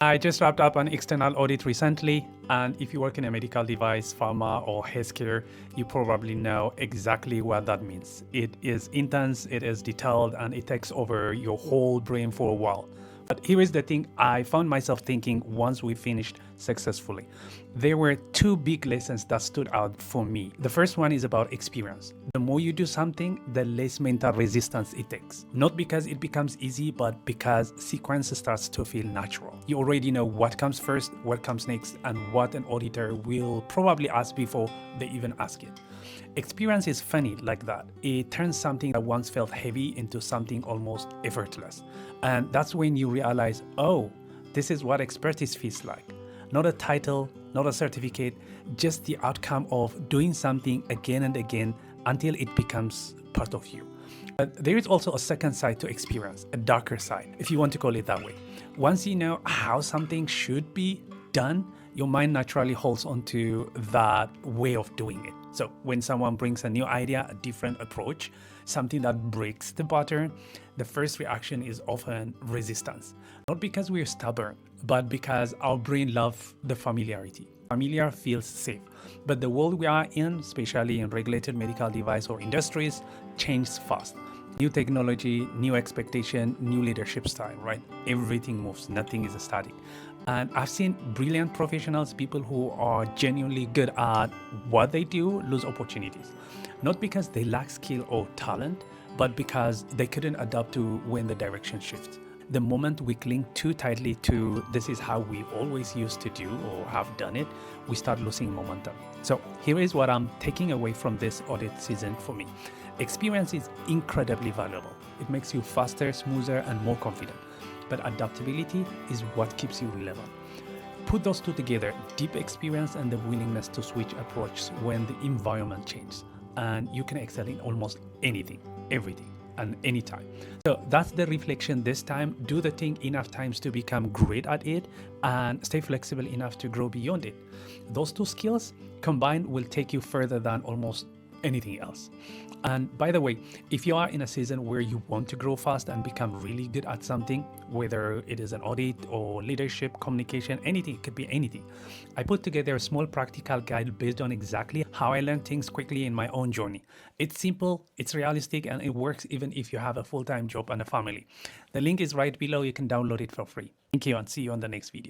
I just wrapped up an external audit recently, and if you work in a medical device, pharma, or healthcare, you probably know exactly what that means. It is intense, it is detailed, and it takes over your whole brain for a while. But here is the thing I found myself thinking once we finished successfully. There were two big lessons that stood out for me. The first one is about experience. The more you do something, the less mental resistance it takes. Not because it becomes easy, but because sequence starts to feel natural. You already know what comes first, what comes next, and what an auditor will probably ask before they even ask it. Experience is funny like that. It turns something that once felt heavy into something almost effortless. And that's when you realize, oh, this is what expertise feels like. Not a title, not a certificate, just the outcome of doing something again and again until it becomes part of you. But there is also a second side to experience, a darker side, if you want to call it that way. Once you know how something should be done, your mind naturally holds onto that way of doing it. So when someone brings a new idea, a different approach, something that breaks the pattern, the first reaction is often resistance. Not because we're stubborn, but because our brain loves the familiarity. Familiar feels safe. But the world we are in, especially in regulated medical device or industries, changes fast. New technology, new expectation, new leadership style, right? Everything moves, nothing is static. And I've seen brilliant professionals, people who are genuinely good at what they do, lose opportunities. Not because they lack skill or talent, but because they couldn't adapt to when the direction shifts. The moment we cling too tightly to this is how we always used to do or have done it, we start losing momentum. So here is what I'm taking away from this audit season for me. Experience is incredibly valuable. It makes you faster, smoother, and more confident. But adaptability is what keeps you relevant. Put those two together, deep experience and the willingness to switch approaches when the environment changes. And you can excel in almost anything, everything, and anytime. So that's the reflection this time. Do the thing enough times to become great at it and stay flexible enough to grow beyond it. Those two skills combined will take you further than almost anything else. And by the way, if you are in a season where you want to grow fast and become really good at something, whether it is an audit or leadership, communication, anything, it could be anything. I put together a small practical guide based on exactly how I learned things quickly in my own journey. It's simple, it's realistic, and it works even if you have a full-time job and a family. The link is right below. You can download it for free. Thank you and see you on the next video.